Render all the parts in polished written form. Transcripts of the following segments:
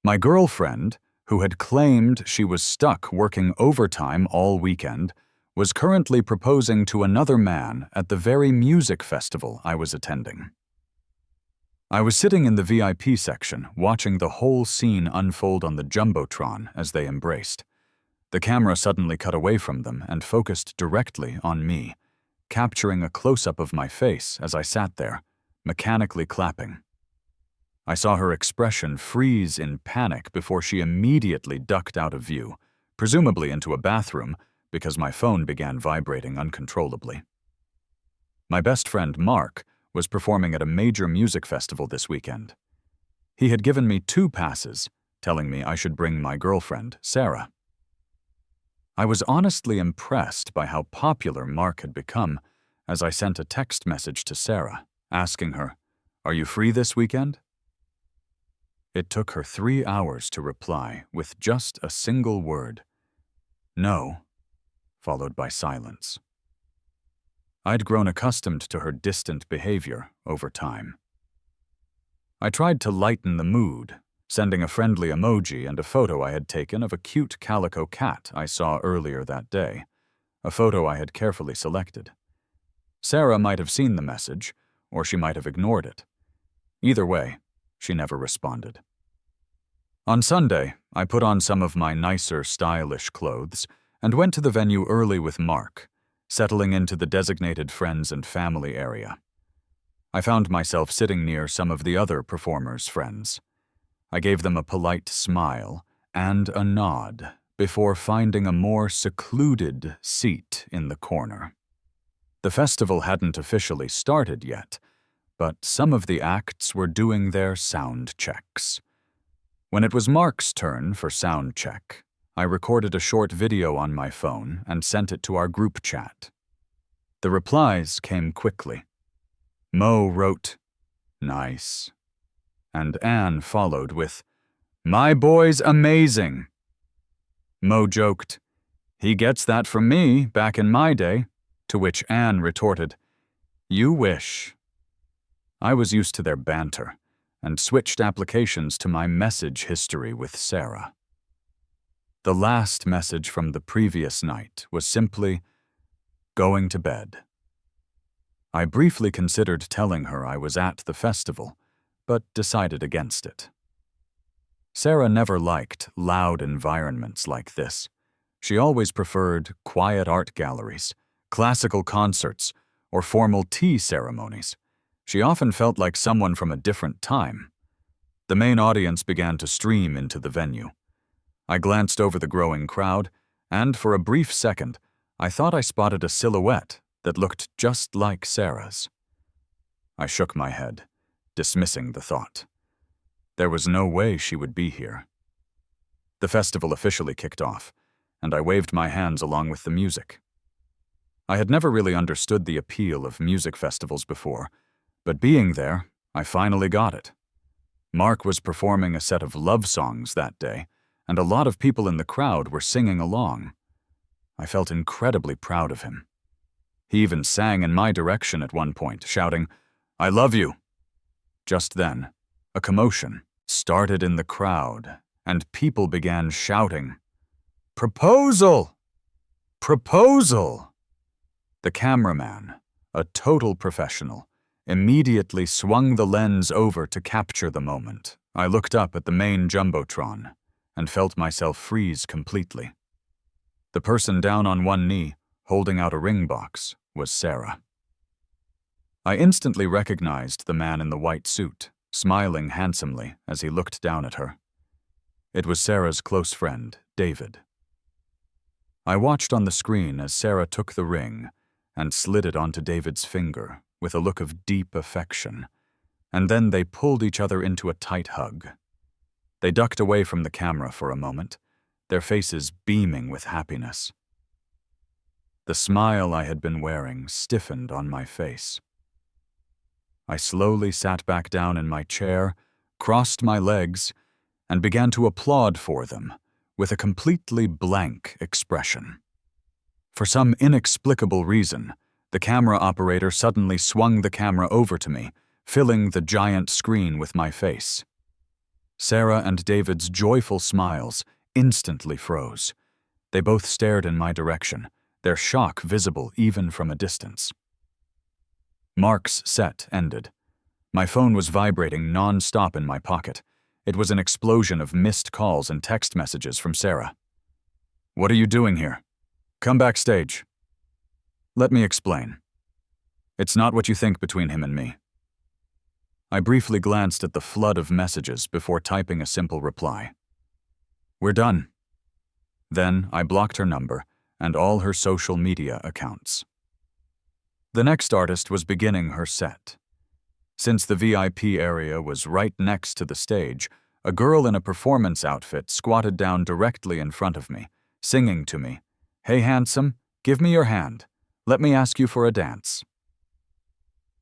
My girlfriend, who had claimed she was stuck working overtime all weekend, was currently proposing to another man at the very music festival I was attending. I was sitting in the VIP section, watching the whole scene unfold on the Jumbotron as they embraced. The camera suddenly cut away from them and focused directly on me, capturing a close-up of my face as I sat there, mechanically clapping. I saw her expression freeze in panic before she immediately ducked out of view, presumably into a bathroom, because my phone began vibrating uncontrollably. My best friend Mark was performing at a major music festival this weekend. He had given me 2 passes, telling me I should bring my girlfriend, Sarah. I was honestly impressed by how popular Mark had become as I sent a text message to Sarah, asking her, "Are you free this weekend?" It took her 3 hours to reply with just a single word, "No," followed by silence. I'd grown accustomed to her distant behavior over time. I tried to lighten the mood, sending a friendly emoji and a photo I had taken of a cute calico cat I saw earlier that day, a photo I had carefully selected. Sarah might have seen the message, or she might have ignored it. Either way, she never responded. On Sunday, I put on some of my nicer, stylish clothes and went to the venue early with Mark, settling into the designated friends and family area. I found myself sitting near some of the other performers' friends. I gave them a polite smile and a nod before finding a more secluded seat in the corner. The festival hadn't officially started yet, but some of the acts were doing their sound checks. When it was Mark's turn for sound check, I recorded a short video on my phone and sent it to our group chat. The replies came quickly. Mo wrote, "Nice," and Anne followed with, "My boy's amazing." Mo joked, "He gets that from me back in my day," to which Anne retorted, "You wish." I was used to their banter and switched applications to my message history with Sarah. The last message from the previous night was simply, "Going to bed." I briefly considered telling her I was at the festival, but decided against it. Sarah never liked loud environments like this. She always preferred quiet art galleries, classical concerts, or formal tea ceremonies. She often felt like someone from a different time. The main audience began to stream into the venue. I glanced over the growing crowd, and for a brief second, I thought I spotted a silhouette that looked just like Sarah's. I shook my head, dismissing the thought. There was no way she would be here. The festival officially kicked off, and I waved my hands along with the music. I had never really understood the appeal of music festivals before, but being there, I finally got it. Mark was performing a set of love songs that day, and a lot of people in the crowd were singing along. I felt incredibly proud of him. He even sang in my direction at one point, shouting, "I love you." Just then, a commotion started in the crowd, and people began shouting, "Proposal! Proposal!" The cameraman, a total professional, immediately swung the lens over to capture the moment. I looked up at the main Jumbotron and felt myself freeze completely. The person down on one knee, holding out a ring box, was Sarah. I instantly recognized the man in the white suit, smiling handsomely as he looked down at her. It was Sarah's close friend, David. I watched on the screen as Sarah took the ring and slid it onto David's finger with a look of deep affection, and then they pulled each other into a tight hug. They ducked away from the camera for a moment, their faces beaming with happiness. The smile I had been wearing stiffened on my face. I slowly sat back down in my chair, crossed my legs, and began to applaud for them with a completely blank expression. For some inexplicable reason, the camera operator suddenly swung the camera over to me, filling the giant screen with my face. Sarah and David's joyful smiles instantly froze. They both stared in my direction, their shock visible even from a distance. Mark's set ended. My phone was vibrating non-stop in my pocket. It was an explosion of missed calls and text messages from Sarah. "What are you doing here? Come backstage." "Let me explain. It's not what you think between him and me." I briefly glanced at the flood of messages before typing a simple reply. "We're done." Then I blocked her number and all her social media accounts. The next artist was beginning her set. Since the VIP area was right next to the stage, a girl in a performance outfit squatted down directly in front of me, singing to me, "Hey handsome, give me your hand. Let me ask you for a dance."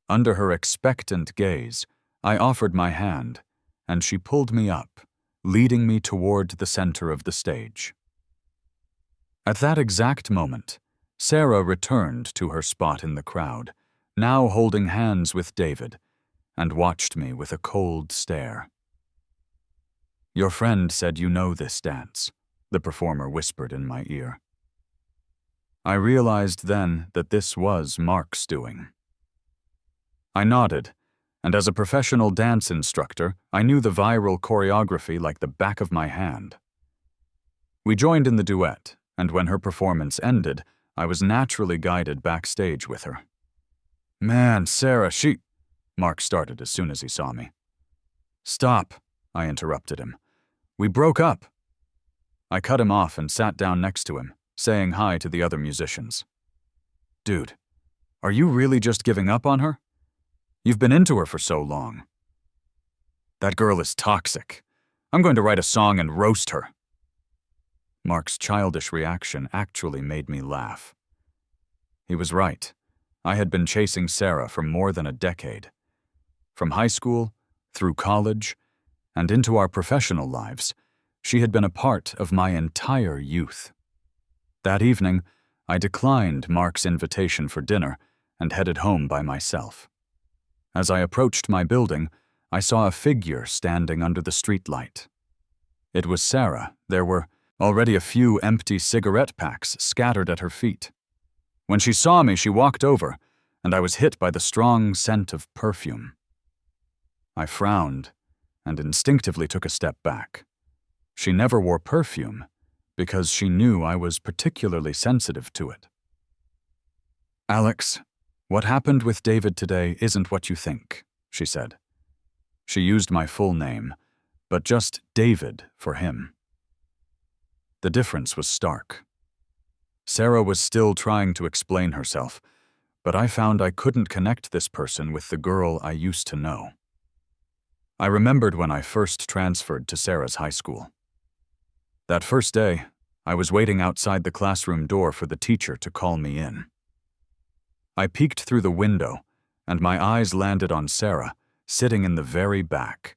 Under her expectant gaze, I offered my hand, and she pulled me up, leading me toward the center of the stage. At that exact moment, Sarah returned to her spot in the crowd, now holding hands with David, and watched me with a cold stare. "Your friend said you know this dance," the performer whispered in my ear. I realized then that this was Mark's doing. I nodded, and as a professional dance instructor, I knew the viral choreography like the back of my hand. We joined in the duet, and when her performance ended, I was naturally guided backstage with her. "Man, Sarah, Mark started as soon as he saw me. "Stop," I interrupted him. "We broke up." I cut him off and sat down next to him, saying hi to the other musicians. "Dude, are you really just giving up on her? You've been into her for so long." "That girl is toxic. I'm going to write a song and roast her." Mark's childish reaction actually made me laugh. He was right. I had been chasing Sarah for more than a decade. From high school, through college, and into our professional lives, she had been a part of my entire youth. That evening, I declined Mark's invitation for dinner and headed home by myself. As I approached my building, I saw a figure standing under the streetlight. It was Sarah. There were already a few empty cigarette packs scattered at her feet. When she saw me, she walked over, and I was hit by the strong scent of perfume. I frowned and instinctively took a step back. She never wore perfume because she knew I was particularly sensitive to it. "Alex, what happened with David today isn't what you think," she said. She used my full name, but just David for him. The difference was stark. Sarah was still trying to explain herself, but I found I couldn't connect this person with the girl I used to know. I remembered when I first transferred to Sarah's high school. That first day, I was waiting outside the classroom door for the teacher to call me in. I peeked through the window, and my eyes landed on Sarah, sitting in the very back.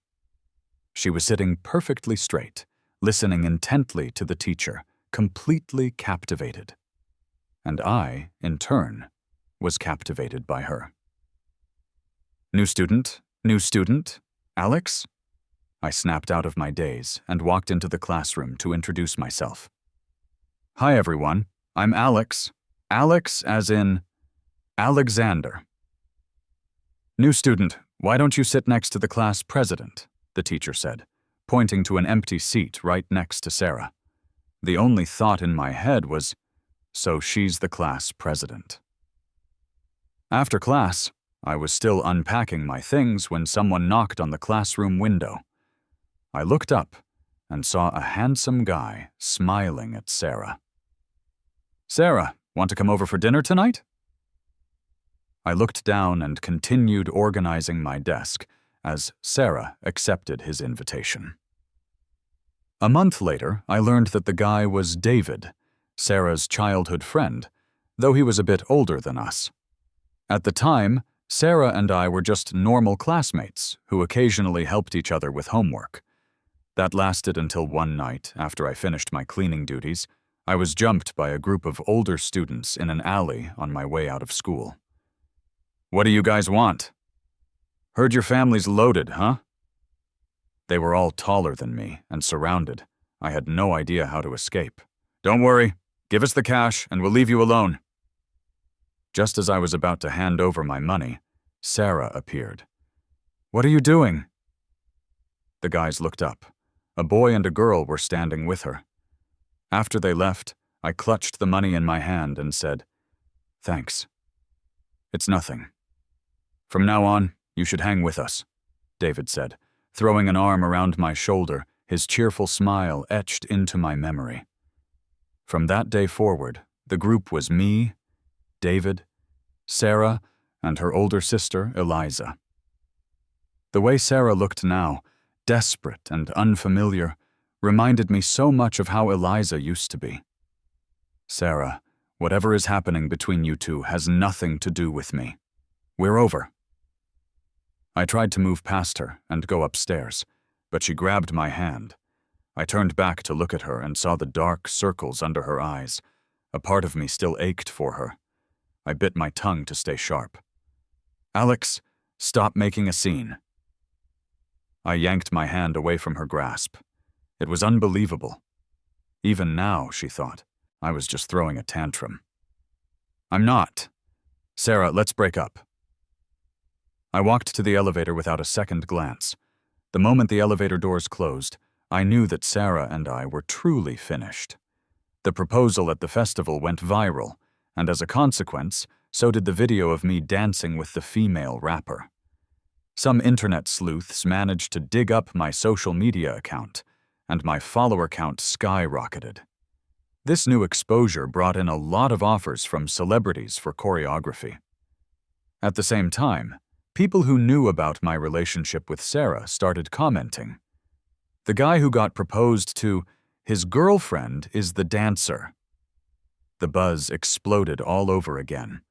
She was sitting perfectly straight, listening intently to the teacher, completely captivated. And I, in turn, was captivated by her. New student, Alex?" I snapped out of my daze and walked into the classroom to introduce myself. "Hi everyone, I'm Alex. Alex as in Alexander." "New student, why don't you sit next to the class president?" the teacher said, pointing to an empty seat right next to Sarah. The only thought in my head was, so she's the class president. After class, I was still unpacking my things when someone knocked on the classroom window. I looked up and saw a handsome guy smiling at Sarah. "Sarah, want to come over for dinner tonight?" I looked down and continued organizing my desk as Sarah accepted his invitation. A month later, I learned that the guy was David, Sarah's childhood friend, though he was a bit older than us. At the time, Sarah and I were just normal classmates who occasionally helped each other with homework. That lasted until one night, after I finished my cleaning duties, I was jumped by a group of older students in an alley on my way out of school. "What do you guys want?" "Heard your family's loaded, huh?" They were all taller than me and surrounded. I had no idea how to escape. "Don't worry. Give us the cash and we'll leave you alone." Just as I was about to hand over my money, Sarah appeared. "What are you doing?" The guys looked up. A boy and a girl were standing with her. After they left, I clutched the money in my hand and said, "Thanks. It's nothing. From now on, you should hang with us," David said, throwing an arm around my shoulder, his cheerful smile etched into my memory. From that day forward, the group was me, David, Sarah, and her older sister, Eliza. The way Sarah looked now, desperate and unfamiliar, reminded me so much of how Eliza used to be. "Sarah, whatever is happening between you two has nothing to do with me. We're over." I tried to move past her and go upstairs, but she grabbed my hand. I turned back to look at her and saw the dark circles under her eyes. A part of me still ached for her. I bit my tongue to stay sharp. "Alex, stop making a scene." I yanked my hand away from her grasp. It was unbelievable. Even now, she thought, I was just throwing a tantrum. "I'm not. Sarah, let's break up." I walked to the elevator without a second glance. The moment the elevator doors closed, I knew that Sarah and I were truly finished. The proposal at the festival went viral, and as a consequence, so did the video of me dancing with the female rapper. Some internet sleuths managed to dig up my social media account, and my follower count skyrocketed. This new exposure brought in a lot of offers from celebrities for choreography. At the same time, people who knew about my relationship with Sarah started commenting. "The guy who got proposed to, his girlfriend is the dancer." The buzz exploded all over again.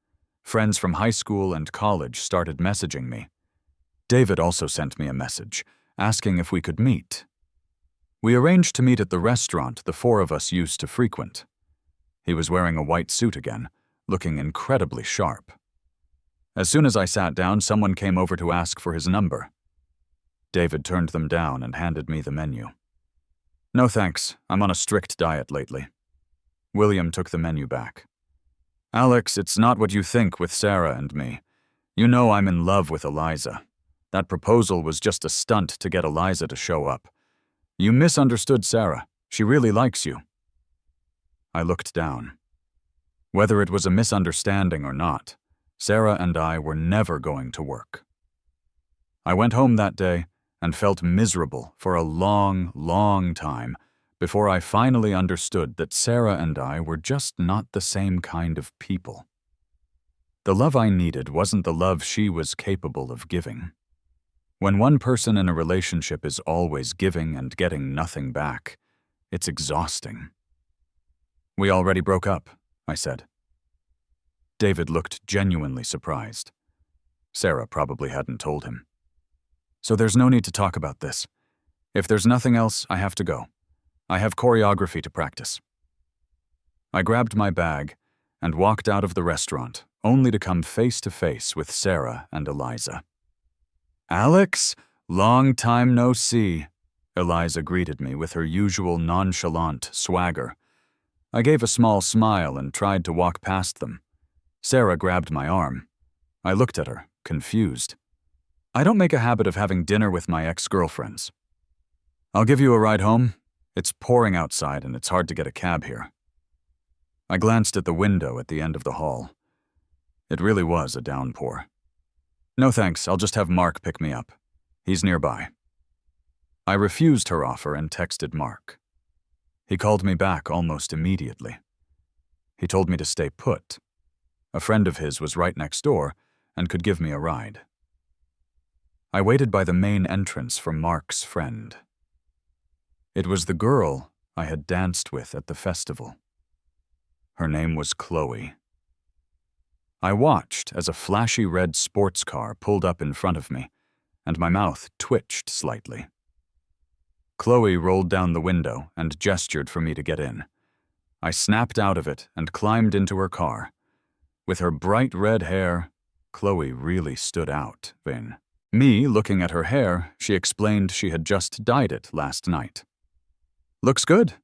Friends from high school and college started messaging me. David also sent me a message, asking if we could meet. We arranged to meet at the restaurant the four of us used to frequent. He was wearing a white suit again, looking incredibly sharp. As soon as I sat down, someone came over to ask for his number. David turned them down and handed me the menu. "No thanks, I'm on a strict diet lately." William took the menu back. "Alex, it's not what you think with Sarah and me. You know I'm in love with Eliza. That proposal was just a stunt to get Eliza to show up. You misunderstood Sarah. She really likes you." I looked down. Whether it was a misunderstanding or not, Sarah and I were never going to work. I went home that day and felt miserable for a long, long time before I finally understood that Sarah and I were just not the same kind of people. The love I needed wasn't the love she was capable of giving. When one person in a relationship is always giving and getting nothing back, it's exhausting. "We already broke up," I said. David looked genuinely surprised. Sarah probably hadn't told him. "So there's no need to talk about this. If there's nothing else, I have to go. I have choreography to practice." I grabbed my bag and walked out of the restaurant, only to come face to face with Sarah and Eliza. "Alex, long time no see," Eliza greeted me with her usual nonchalant swagger. I gave a small smile and tried to walk past them. Sarah grabbed my arm. I looked at her, confused. "I don't make a habit of having dinner with my ex-girlfriends." "I'll give you a ride home. It's pouring outside and it's hard to get a cab here." I glanced at the window at the end of the hall. It really was a downpour. "No thanks, I'll just have Mark pick me up. He's nearby." I refused her offer and texted Mark. He called me back almost immediately. He told me to stay put. A friend of his was right next door and could give me a ride. I waited by the main entrance for Mark's friend. It was the girl I had danced with at the festival. Her name was Chloe. I watched as a flashy red sports car pulled up in front of me, and my mouth twitched slightly. Chloe rolled down the window and gestured for me to get in. I snapped out of it and climbed into her car. With her bright red hair, Chloe really stood out, Vin. Me looking at her hair, she explained she had just dyed it last night. Looks good.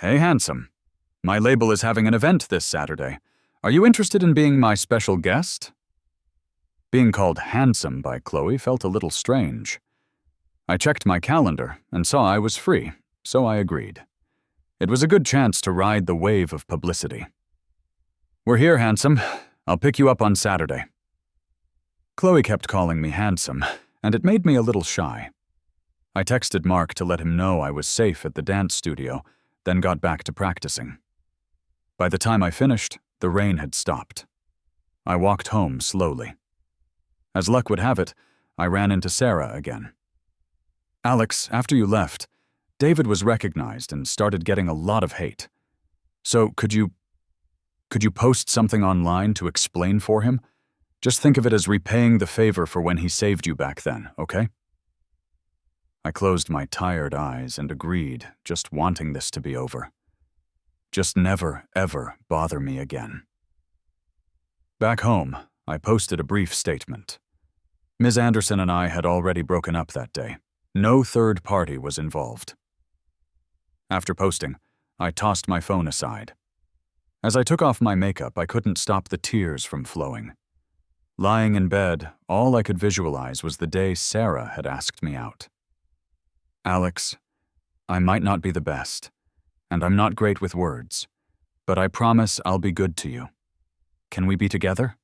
Hey, handsome. My label is having an event this Saturday. Are you interested in being my special guest? Being called handsome by Chloe felt a little strange. I checked my calendar and saw I was free, so I agreed. It was a good chance to ride the wave of publicity. We're here, handsome. I'll pick you up on Saturday. Chloe kept calling me handsome, and it made me a little shy. I texted Mark to let him know I was safe at the dance studio, then got back to practicing. By the time I finished, the rain had stopped. I walked home slowly. As luck would have it, I ran into Sarah again. Alex, after you left, David was recognized and started getting a lot of hate. So could you post something online to explain for him? Just think of it as repaying the favor for when he saved you back then, okay? I closed my tired eyes and agreed, just wanting this to be over. Just never, ever bother me again. Back home, I posted a brief statement. Ms. Anderson and I had already broken up that day. No third party was involved. After posting, I tossed my phone aside. As I took off my makeup, I couldn't stop the tears from flowing. Lying in bed, all I could visualize was the day Sarah had asked me out. Alex, I might not be the best, and I'm not great with words, but I promise I'll be good to you. Can we be together?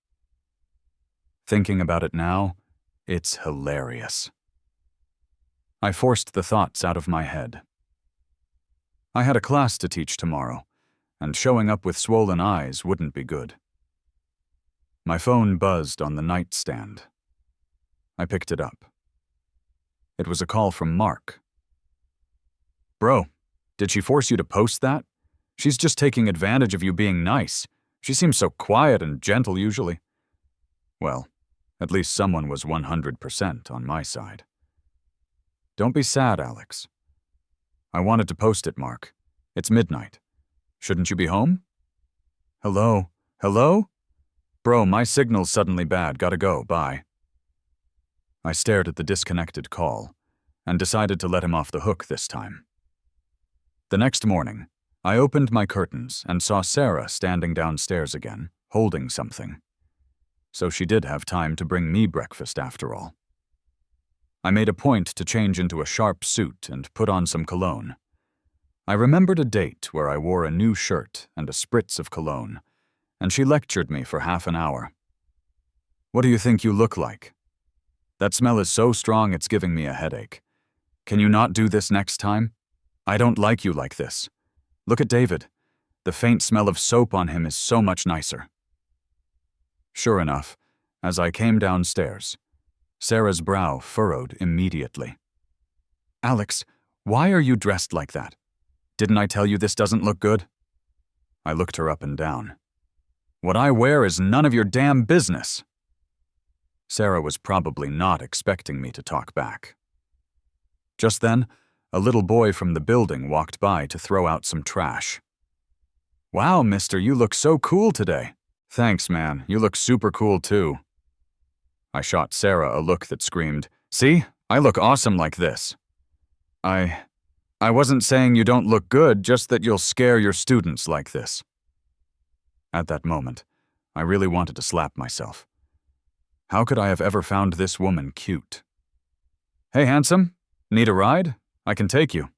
Thinking about it now, it's hilarious. I forced the thoughts out of my head. I had a class to teach tomorrow, and showing up with swollen eyes wouldn't be good. My phone buzzed on the nightstand. I picked it up. It was a call from Mark. Bro, did she force you to post that? She's just taking advantage of you being nice. She seems so quiet and gentle usually. Well, at least someone was 100% on my side. Don't be sad, Alex. I wanted to post it, Mark. It's midnight. Shouldn't you be home? Hello? Hello? Bro, my signal's suddenly bad. Gotta go. Bye. I stared at the disconnected call and decided to let him off the hook this time. The next morning, I opened my curtains and saw Sarah standing downstairs again, holding something. So she did have time to bring me breakfast after all. I made a point to change into a sharp suit and put on some cologne. I remembered a date where I wore a new shirt and a spritz of cologne, and she lectured me for half an hour. What do you think you look like? That smell is so strong it's giving me a headache. Can you not do this next time? I don't like you like this. Look at David. The faint smell of soap on him is so much nicer. Sure enough, as I came downstairs, Sarah's brow furrowed immediately. Alex, why are you dressed like that? Didn't I tell you this doesn't look good? I looked her up and down. What I wear is none of your damn business. Sarah was probably not expecting me to talk back. Just then, a little boy from the building walked by to throw out some trash. Wow, mister, you look so cool today. Thanks, man. You look super cool, too. I shot Sarah a look that screamed, See? I look awesome like this. I wasn't saying you don't look good, just that you'll scare your students like this. At that moment, I really wanted to slap myself. How could I have ever found this woman cute? Hey, handsome. Need a ride? I can take you.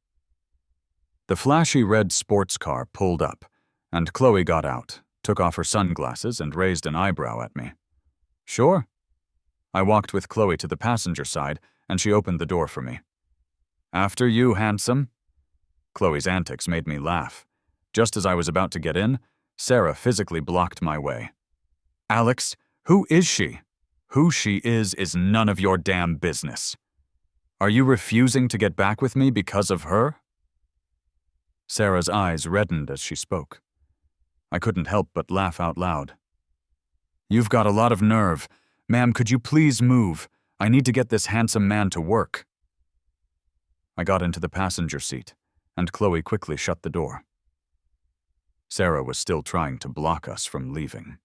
The flashy red sports car pulled up, and Chloe got out, took off her sunglasses, and raised an eyebrow at me. Sure. I walked with Chloe to the passenger side, and she opened the door for me. After you, handsome. Chloe's antics made me laugh. Just as I was about to get in, Sarah physically blocked my way. Alex, who is she? Who she is none of your damn business. Are you refusing to get back with me because of her? Sarah's eyes reddened as she spoke. I couldn't help but laugh out loud. You've got a lot of nerve. Ma'am, could you please move? I need to get this handsome man to work. I got into the passenger seat, and Chloe quickly shut the door. Sarah was still trying to block us from leaving.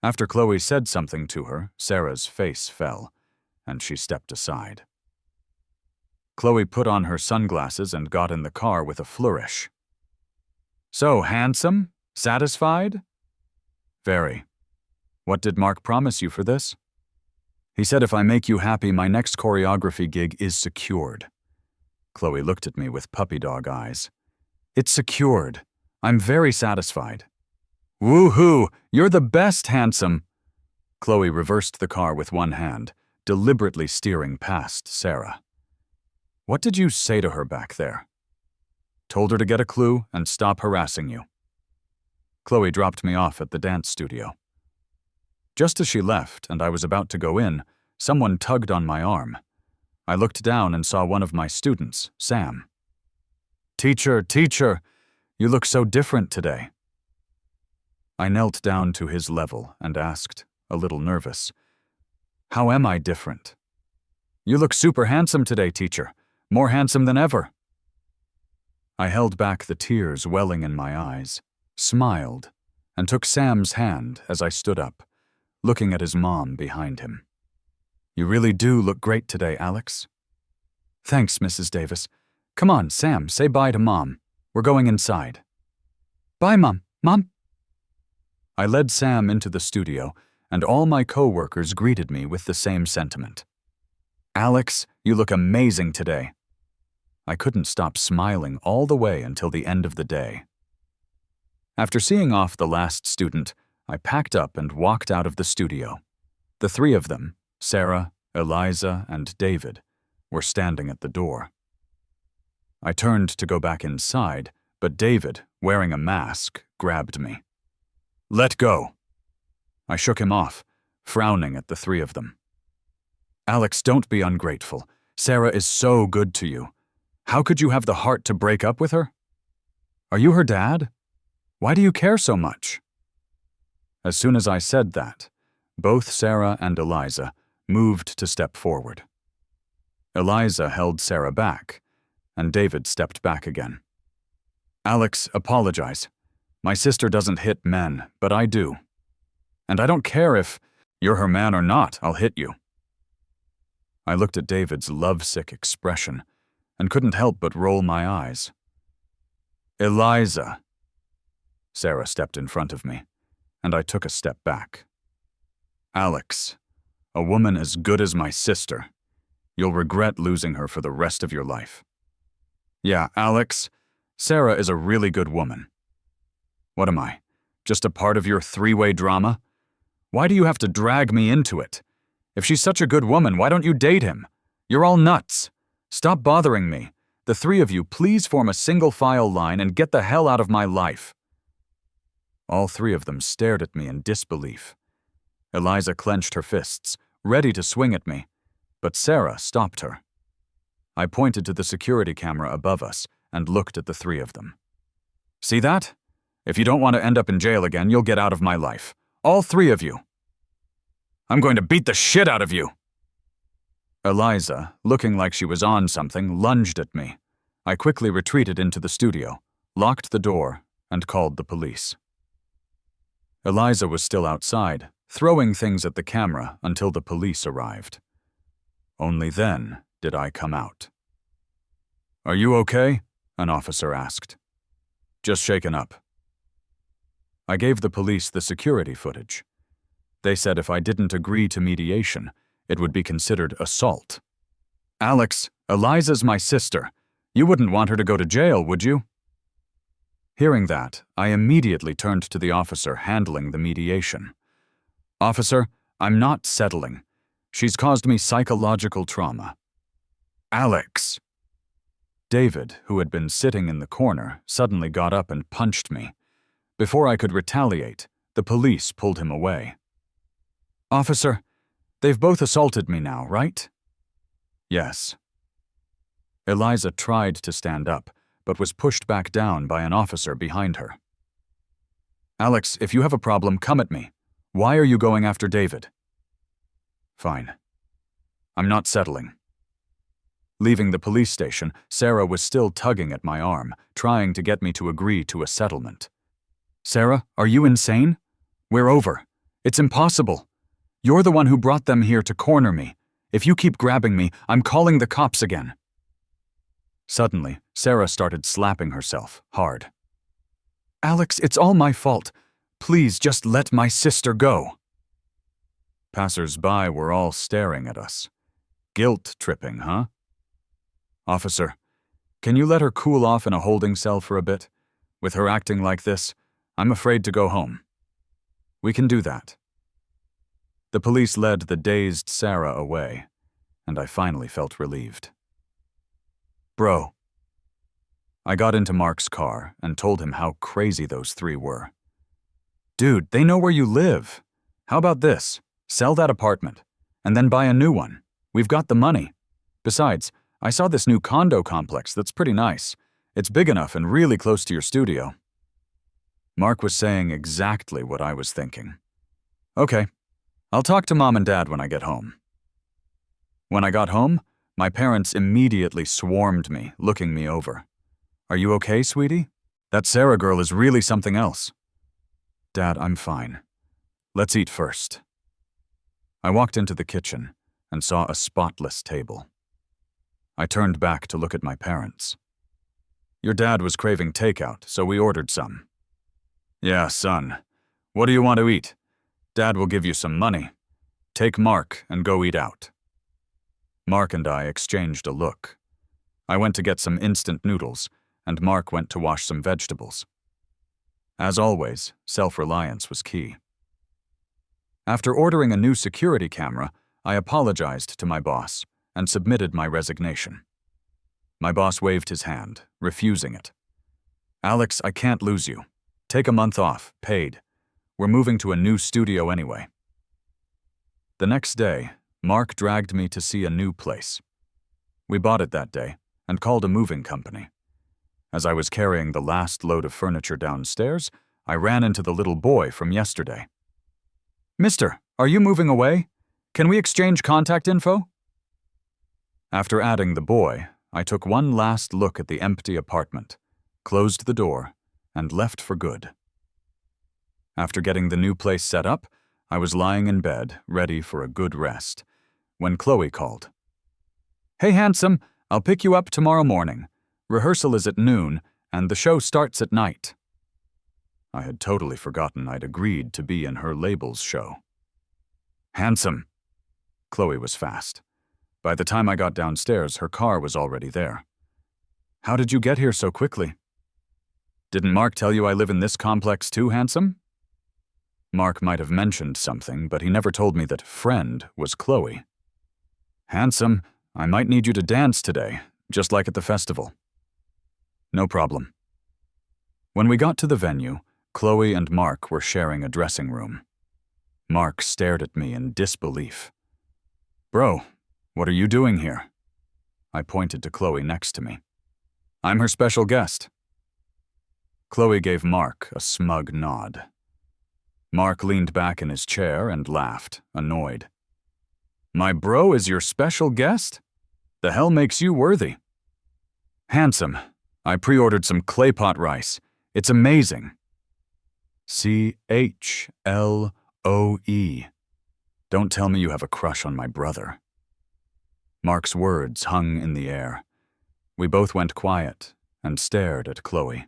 After Chloe said something to her, Sarah's face fell, and she stepped aside. Chloe put on her sunglasses and got in the car with a flourish. "So, handsome? Satisfied?" "Very. What did Mark promise you for this?" "He said if I make you happy, my next choreography gig is secured." Chloe looked at me with puppy dog eyes. "It's secured. I'm very satisfied." "Woo-hoo! You're the best, handsome!" Chloe reversed the car with one hand, deliberately steering past Sarah. "What did you say to her back there?" "Told her to get a clue and stop harassing you." Chloe dropped me off at the dance studio. Just as she left and I was about to go in, someone tugged on my arm. I looked down and saw one of my students, Sam. Teacher, you look so different today." I knelt down to his level and asked, a little nervous, "How am I different?" "You look super handsome today, teacher. More handsome than ever." I held back the tears welling in my eyes, smiled, and took Sam's hand as I stood up, looking at his mom behind him. "You really do look great today, Alex." "Thanks, Mrs. Davis. Come on, Sam, say bye to Mom. We're going inside." "Bye, Mom. Mom." I led Sam into the studio, and all my co-workers greeted me with the same sentiment. "Alex, you look amazing today." I couldn't stop smiling all the way until the end of the day. After seeing off the last student, I packed up and walked out of the studio. The three of them, Sarah, Eliza, and David, were standing at the door. I turned to go back inside, but David, wearing a mask, grabbed me. "Let go." I shook him off, frowning at the three of them. "Alex, don't be ungrateful. Sarah is so good to you. How could you have the heart to break up with her? Are you her dad? Why do you care so much?" As soon as I said that, both Sarah and Eliza moved to step forward. Eliza held Sarah back, and David stepped back again. "Alex, apologize. My sister doesn't hit men, but I do. And I don't care if you're her man or not, I'll hit you." I looked at David's lovesick expression and couldn't help but roll my eyes. "Eliza." Sarah stepped in front of me, and I took a step back. "Alex, a woman as good as my sister. You'll regret losing her for the rest of your life." "Yeah, Alex, Sarah is a really good woman." "What am I, just a part of your three-way drama? Why do you have to drag me into it? If she's such a good woman, why don't you date him? You're all nuts. Stop bothering me. The three of you, please form a single-file line and get the hell out of my life." All three of them stared at me in disbelief. Eliza clenched her fists, ready to swing at me, but Sarah stopped her. I pointed to the security camera above us and looked at the three of them. "See that? If you don't want to end up in jail again, you'll get out of my life. All three of you. I'm going to beat the shit out of you." Eliza, looking like she was on something, lunged at me. I quickly retreated into the studio, locked the door, and called the police. Eliza was still outside, throwing things at the camera until the police arrived. Only then did I come out. "Are you okay?" an officer asked. "Just shaken up." I gave the police the security footage. They said if I didn't agree to mediation, it would be considered assault. "Alex, Eliza's my sister. You wouldn't want her to go to jail, would you?" Hearing that, I immediately turned to the officer handling the mediation. "Officer, I'm not settling. She's caused me psychological trauma." "Alex!" David, who had been sitting in the corner, suddenly got up and punched me. Before I could retaliate, the police pulled him away. "Officer, they've both assaulted me now, right?" "Yes." Eliza tried to stand up, but was pushed back down by an officer behind her. "Alex, if you have a problem, come at me. Why are you going after David?" "Fine. I'm not settling." Leaving the police station, Sarah was still tugging at my arm, trying to get me to agree to a settlement. "Sarah, are you insane? We're over. It's impossible. You're the one who brought them here to corner me. If you keep grabbing me, I'm calling the cops again." Suddenly, Sarah started slapping herself, hard. "Alex, it's all my fault. Please just let my sister go." Passers-by were all staring at us. Guilt-tripping, huh? "Officer, can you let her cool off in a holding cell for a bit? With her acting like this, I'm afraid to go home." "We can do that." The police led the dazed Sarah away, and I finally felt relieved. "Bro." I got into Mark's car and told him how crazy those three were. "Dude, they know where you live. How about this? Sell that apartment, and then buy a new one. We've got the money. Besides, I saw this new condo complex that's pretty nice. It's big enough and really close to your studio." Mark was saying exactly what I was thinking. "Okay, I'll talk to Mom and Dad when I get home." When I got home, my parents immediately swarmed me, looking me over. "Are you okay, sweetie? That Sarah girl is really something else." "Dad, I'm fine. Let's eat first." I walked into the kitchen and saw a spotless table. I turned back to look at my parents. "Your dad was craving takeout, so we ordered some." "Yeah, son. What do you want to eat? Dad will give you some money. Take Mark and go eat out." Mark and I exchanged a look. I went to get some instant noodles, and Mark went to wash some vegetables. As always, self-reliance was key. After ordering a new security camera, I apologized to my boss and submitted my resignation. My boss waved his hand, refusing it. "Alex, I can't lose you. Take a month off, paid. We're moving to a new studio anyway." The next day, Mark dragged me to see a new place. We bought it that day and called a moving company. As I was carrying the last load of furniture downstairs, I ran into the little boy from yesterday. "Mister, are you moving away? Can we exchange contact info?" After adding the boy, I took one last look at the empty apartment, closed the door, and left for good. After getting the new place set up, I was lying in bed, ready for a good rest, when Chloe called. "Hey, handsome, I'll pick you up tomorrow morning. Rehearsal is at noon, and the show starts at night." I had totally forgotten I'd agreed to be in her labels show. "Handsome." Chloe was fast. By the time I got downstairs, her car was already there. "How did you get here so quickly?" "Didn't Mark tell you I live in this complex too, handsome?" Mark might have mentioned something, but he never told me that friend was Chloe. "Handsome, I might need you to dance today, just like at the festival." "No problem." When we got to the venue, Chloe and Mark were sharing a dressing room. Mark stared at me in disbelief. "Bro, what are you doing here?" I pointed to Chloe next to me. "I'm her special guest." Chloe gave Mark a smug nod. Mark leaned back in his chair and laughed, annoyed. "My bro is your special guest? The hell makes you worthy?" "Handsome, I pre-ordered some clay pot rice. It's amazing." CHLOE. Don't tell me you have a crush on my brother. Mark's words hung in the air. We both went quiet and stared at Chloe.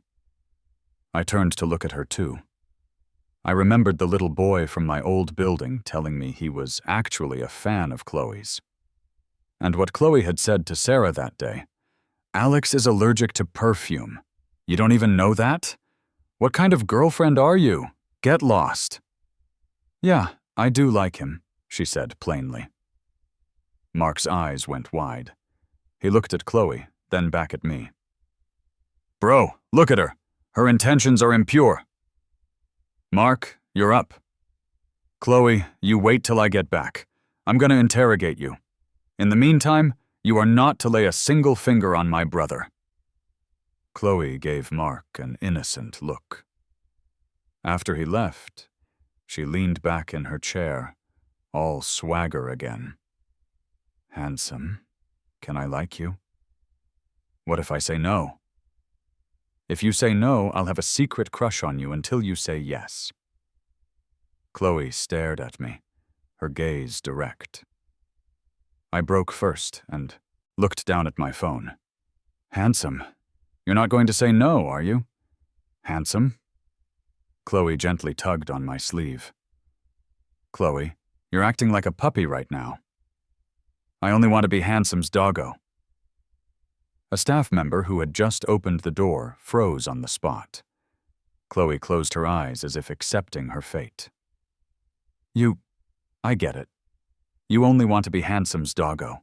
I turned to look at her too. I remembered the little boy from my old building telling me he was actually a fan of Chloe's. And what Chloe had said to Sarah that day, "Alex is allergic to perfume. You don't even know that? What kind of girlfriend are you? Get lost." "Yeah, I do like him," she said plainly. Mark's eyes went wide. He looked at Chloe, then back at me. "Bro, look at her. Her intentions are impure." "Mark, you're up." "Chloe, you wait till I get back. I'm gonna interrogate you. In the meantime, you are not to lay a single finger on my brother." Chloe gave Mark an innocent look. After he left, she leaned back in her chair, all swagger again. "Handsome, can I like you?" "What if I say no?" "If you say no, I'll have a secret crush on you until you say yes." Chloe stared at me, her gaze direct. I broke first and looked down at my phone. Handsome. You're not going to say no, are you? Handsome? Chloe gently tugged on my sleeve. Chloe, you're acting like a puppy right now. I only want to be Handsome's doggo. A staff member who had just opened the door froze on the spot. Chloe closed her eyes as if accepting her fate. I get it. You only want to be Handsome's doggo.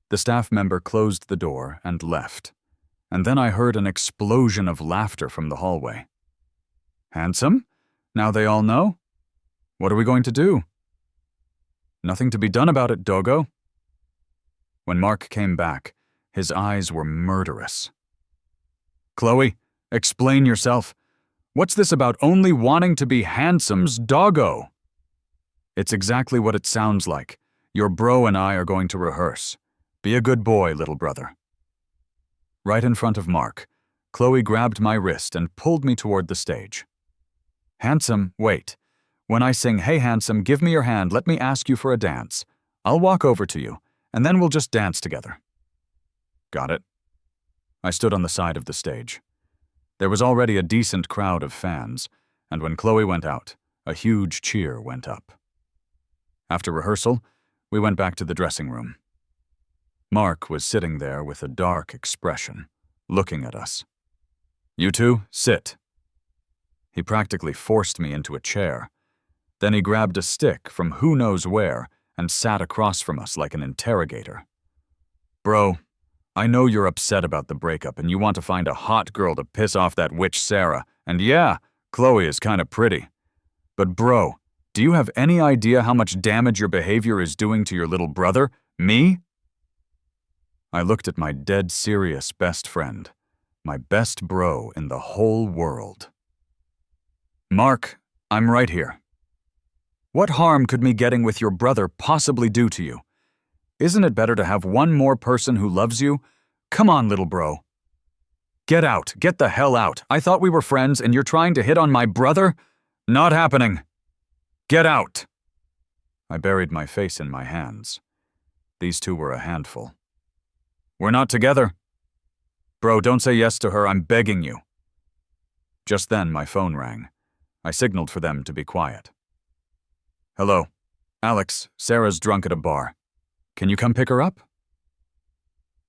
The staff member closed the door and left, and then I heard an explosion of laughter from the hallway. Handsome? Now they all know? What are we going to do? Nothing to be done about it, doggo. When Mark came back, his eyes were murderous. Chloe, explain yourself. What's this about only wanting to be Handsome's doggo? It's exactly what it sounds like. Your bro and I are going to rehearse. Be a good boy, little brother. Right in front of Mark, Chloe grabbed my wrist and pulled me toward the stage. Handsome, wait. When I sing, "Hey Handsome, give me your hand, let me ask you for a dance," I'll walk over to you, and then we'll just dance together. Got it. I stood on the side of the stage. There was already a decent crowd of fans, and when Chloe went out, a huge cheer went up. After rehearsal, we went back to the dressing room. Mark was sitting there with a dark expression, looking at us. You two, sit. He practically forced me into a chair. Then he grabbed a stick from who knows where and sat across from us like an interrogator. Bro, I know you're upset about the breakup and you want to find a hot girl to piss off that witch Sarah, and yeah, Chloe is kinda pretty. But bro, do you have any idea how much damage your behavior is doing to your little brother, me? I looked at my dead serious best friend, my best bro in the whole world. Mark, I'm right here. What harm could me getting with your brother possibly do to you? Isn't it better to have one more person who loves you? Come on, little bro. Get out. Get the hell out. I thought we were friends and you're trying to hit on my brother? Not happening. Get out. I buried my face in my hands. These two were a handful. We're not together. Bro, don't say yes to her, I'm begging you. Just then my phone rang. I signaled for them to be quiet. Hello. Alex, Sarah's drunk at a bar. Can you come pick her up?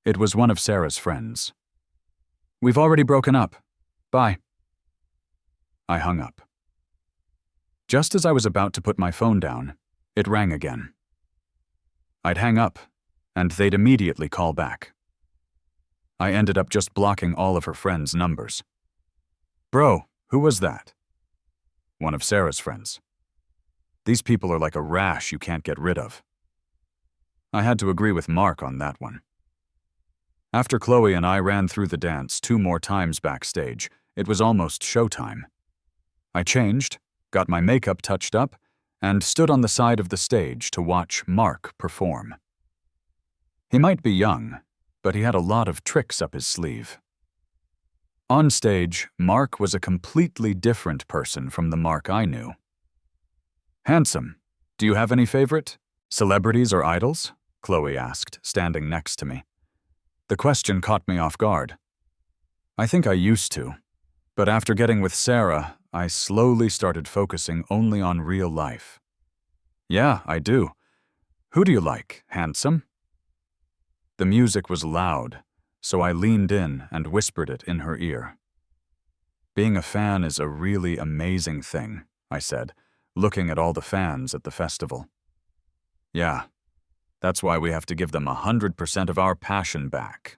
It was one of Sarah's friends. We've already broken up. Bye. I hung up. Just as I was about to put my phone down, it rang again. I'd hang up, and they'd immediately call back. I ended up just blocking all of her friends' numbers. Bro, who was that? One of Sarah's friends. These people are like a rash you can't get rid of. I had to agree with Mark on that one. After Chloe and I ran through the dance 2 more times backstage, it was almost showtime. I changed, got my makeup touched up, and stood on the side of the stage to watch Mark perform. He might be young, but he had a lot of tricks up his sleeve. On stage, Mark was a completely different person from the Mark I knew. Handsome, do you have any favorite celebrities or idols? Chloe asked, standing next to me. The question caught me off guard. I think I used to, but after getting with Sarah, I slowly started focusing only on real life. Yeah, I do. Who do you like, Handsome? The music was loud, so I leaned in and whispered it in her ear. Being a fan is a really amazing thing, I said, looking at all the fans at the festival. Yeah, that's why we have to give them 100% of our passion back.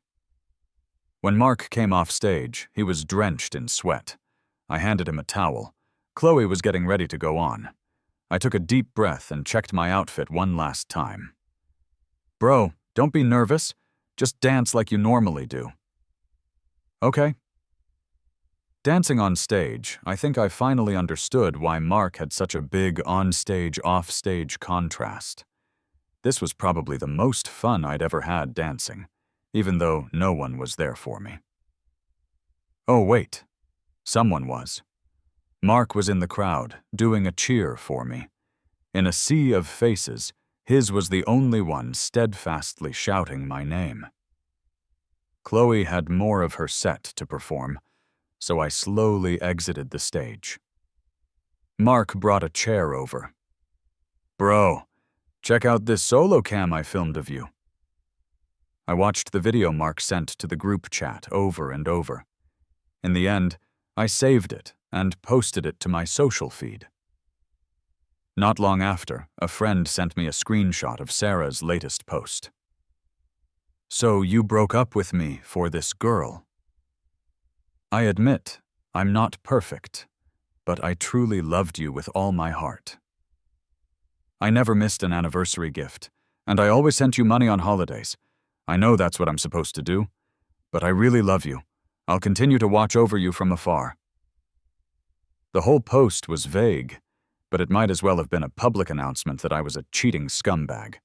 When Mark came off stage, he was drenched in sweat. I handed him a towel. Chloe was getting ready to go on. I took a deep breath and checked my outfit one last time. Bro, don't be nervous. Just dance like you normally do. Okay. Dancing on stage, I think I finally understood why Mark had such a big on-stage, off-stage contrast. This was probably the most fun I'd ever had dancing, even though no one was there for me. Oh, wait. Someone was. Mark was in the crowd, doing a cheer for me. In a sea of faces, His was the only one steadfastly shouting my name. Chloe had more of her set to perform, so I slowly exited the stage. Mark brought a chair over. "Bro, check out this solo cam I filmed of you." I watched the video Mark sent to the group chat over and over. In the end, I saved it and posted it to my social feed. Not long after, a friend sent me a screenshot of Sarah's latest post. "So you broke up with me for this girl." I admit, I'm not perfect, but I truly loved you with all my heart. I never missed an anniversary gift, and I always sent you money on holidays. I know that's what I'm supposed to do, but I really love you. I'll continue to watch over you from afar. The whole post was vague, but it might as well have been a public announcement that I was a cheating scumbag.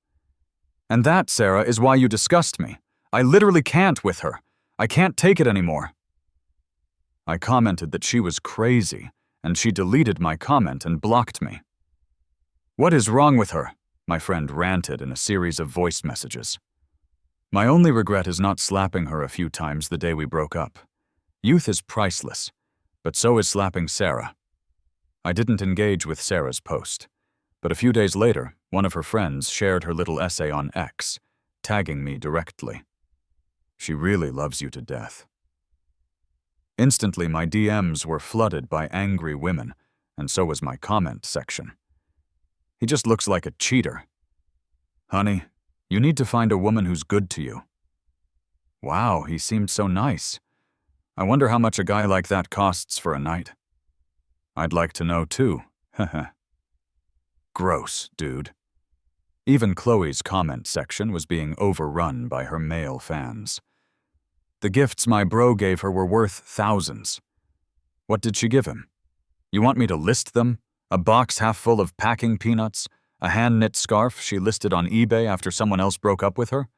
"And that, Sarah, is why you disgust me. I literally can't with her. I can't take it anymore." I commented that she was crazy, and she deleted my comment and blocked me. "What is wrong with her?" my friend ranted in a series of voice messages. My only regret is not slapping her a few times the day we broke up. Youth is priceless, but so is slapping Sarah. I didn't engage with Sarah's post, but a few days later, one of her friends shared her little essay on X, tagging me directly. "She really loves you to death." Instantly, my DMs were flooded by angry women, and so was my comment section. "He just looks like a cheater." "Honey, you need to find a woman who's good to you." "Wow, he seemed so nice. I wonder how much a guy like that costs for a night." "I'd like to know too." Haha. Gross, dude. Even Chloe's comment section was being overrun by her male fans. The gifts my bro gave her were worth thousands. What did she give him? You want me to list them? A box half full of packing peanuts? A hand-knit scarf she listed on eBay after someone else broke up with her?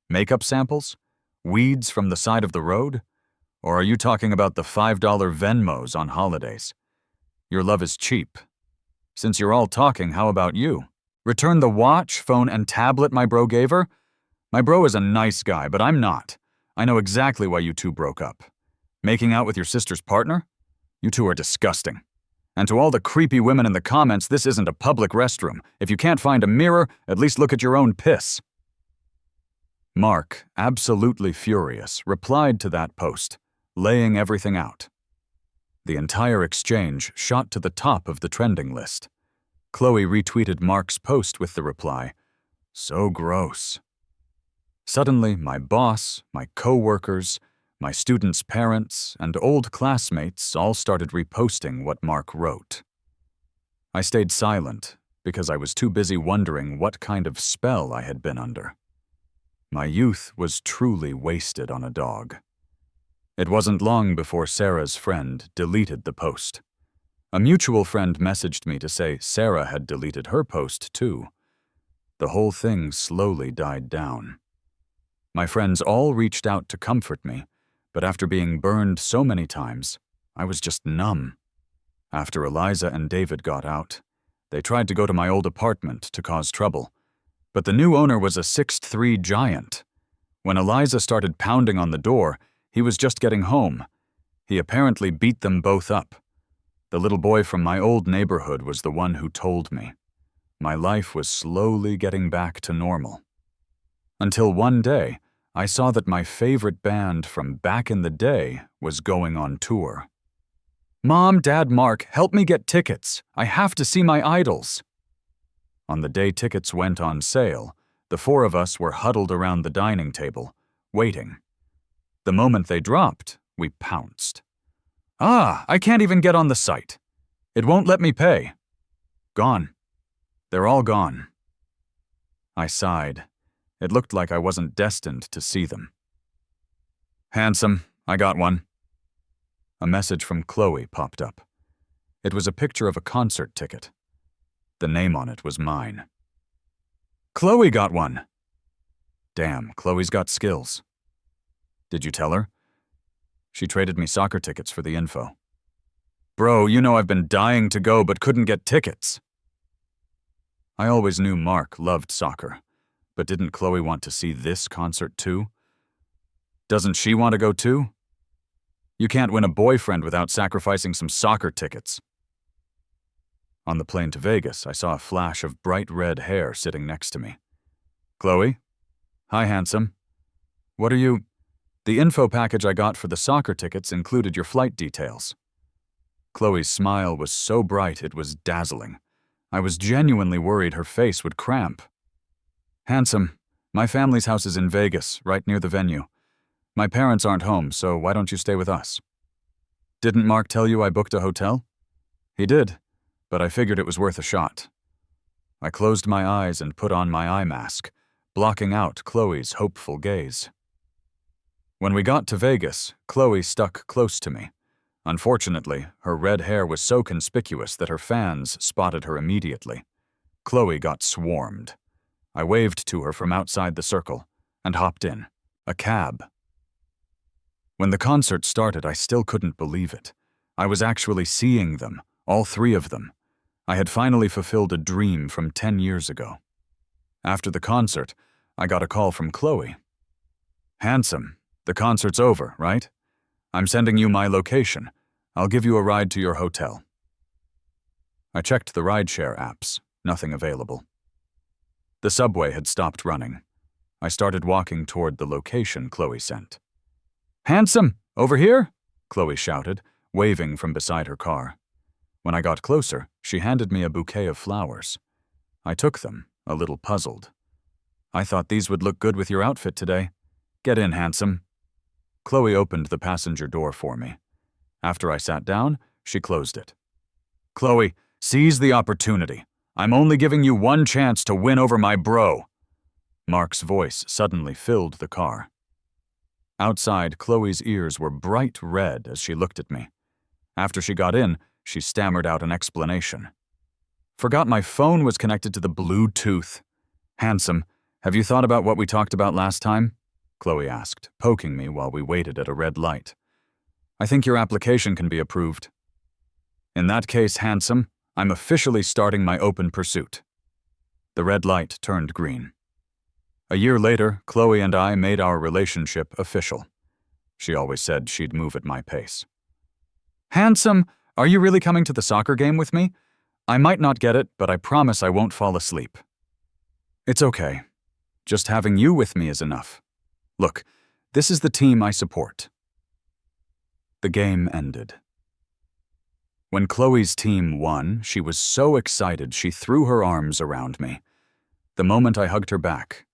Makeup samples? Weeds from the side of the road? Or are you talking about the $5 Venmos on holidays? Your love is cheap. Since you're all talking, how about you? Return the watch, phone, and tablet my bro gave her? My bro is a nice guy, but I'm not. I know exactly why you two broke up. Making out with your sister's partner? You two are disgusting. And to all the creepy women in the comments, this isn't a public restroom. If you can't find a mirror, at least look at your own piss. Mark, absolutely furious, replied to that post, laying everything out. The entire exchange shot to the top of the trending list. Chloe retweeted Mark's post with the reply, "So gross." Suddenly, my boss, my co-workers, my students' parents, and old classmates all started reposting what Mark wrote. I stayed silent because I was too busy wondering what kind of spell I had been under. My youth was truly wasted on a dog. It wasn't long before Sarah's friend deleted the post. A mutual friend messaged me to say Sarah had deleted her post too. The whole thing slowly died down. My friends all reached out to comfort me, but after being burned so many times, I was just numb. After Eliza and David got out, they tried to go to my old apartment to cause trouble, but the new owner was a 6'3" giant. When Eliza started pounding on the door, he was just getting home. He apparently beat them both up. The little boy from my old neighborhood was the one who told me. My life was slowly getting back to normal. Until one day, I saw that my favorite band from back in the day was going on tour. "Mom, Dad, Mark, help me get tickets. I have to see my idols." On the day tickets went on sale, the four of us were huddled around the dining table, waiting. The moment they dropped, we pounced. "Ah, I can't even get on the site. It won't let me pay." "Gone. They're all gone." I sighed. It looked like I wasn't destined to see them. "Handsome, I got one." A message from Chloe popped up. It was a picture of a concert ticket. The name on it was mine. "Chloe got one." Damn, Chloe's got skills. "Did you tell her?" She traded me soccer tickets for the info. "Bro, you know I've been dying to go but couldn't get tickets." I always knew Mark loved soccer, but didn't Chloe want to see this concert too? Doesn't she want to go too? You can't win a boyfriend without sacrificing some soccer tickets. On the plane to Vegas, I saw a flash of bright red hair sitting next to me. Chloe? Hi, handsome. What are you? The info package I got for the soccer tickets included your flight details. Chloe's smile was so bright it was dazzling. I was genuinely worried her face would cramp. Handsome, my family's house is in Vegas, right near the venue. My parents aren't home, so why don't you stay with us? Didn't Mark tell you I booked a hotel? He did, but I figured it was worth a shot. I closed my eyes and put on my eye mask, blocking out Chloe's hopeful gaze. When we got to Vegas, Chloe stuck close to me. Unfortunately, her red hair was so conspicuous that her fans spotted her immediately. Chloe got swarmed. I waved to her from outside the circle and hopped in. A cab. When the concert started, I still couldn't believe it. I was actually seeing them, all three of them. I had finally fulfilled a dream from 10 years ago. After the concert, I got a call from Chloe. Handsome, the concert's over, right? I'm sending you my location. I'll give you a ride to your hotel. I checked the rideshare apps. Nothing available. The subway had stopped running. I started walking toward the location Chloe sent. Handsome, over here, Chloe shouted, waving from beside her car. When I got closer, she handed me a bouquet of flowers. I took them, a little puzzled. I thought these would look good with your outfit today. Get in, handsome. Chloe opened the passenger door for me. After I sat down, she closed it. Chloe, seize the opportunity. I'm only giving you one chance to win over my bro. Mark's voice suddenly filled the car. Outside, Chloe's ears were bright red as she looked at me. After she got in, she stammered out an explanation. Forgot my phone was connected to the Bluetooth. Handsome, have you thought about what we talked about last time? Chloe asked, poking me while we waited at a red light. I think your application can be approved. In that case, handsome, I'm officially starting my open pursuit. The red light turned green. A year later, Chloe and I made our relationship official. She always said she'd move at my pace. Handsome, are you really coming to the soccer game with me? I might not get it, but I promise I won't fall asleep. It's okay. Just having you with me is enough. Look, this is the team I support. The game ended. When Chloe's team won, she was so excited she threw her arms around me. The moment I hugged her back,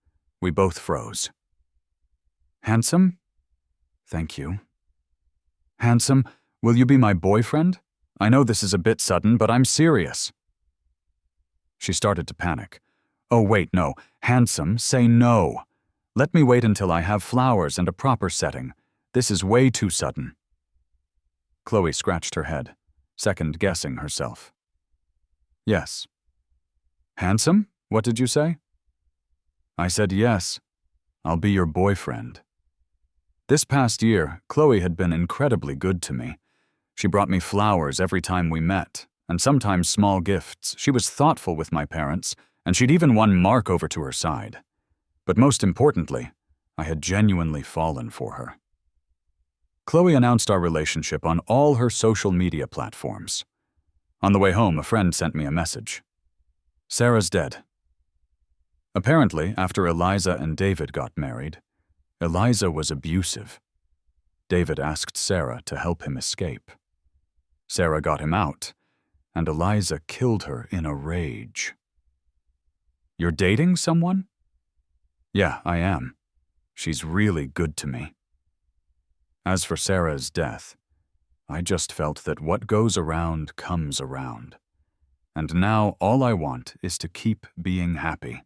we both froze. Handsome? Thank you. Handsome, will you be my boyfriend? I know this is a bit sudden, but I'm serious. She started to panic. Oh, wait, no. Handsome, say no. Let me wait until I have flowers and a proper setting. This is way too sudden. Chloe scratched her head, second-guessing herself. Yes. Handsome? What did you say? I said yes. I'll be your boyfriend. This past year, Chloe had been incredibly good to me. She brought me flowers every time we met, and sometimes small gifts. She was thoughtful with my parents, and she'd even won Mark over to her side. But most importantly, I had genuinely fallen for her. Chloe announced our relationship on all her social media platforms. On the way home, a friend sent me a message. Sarah's dead. Apparently, after Eliza and David got married, Eliza was abusive. David asked Sarah to help him escape. Sarah got him out, and Eliza killed her in a rage. You're dating someone? Yeah, I am. She's really good to me. As for Sarah's death, I just felt that what goes around comes around. And now all I want is to keep being happy.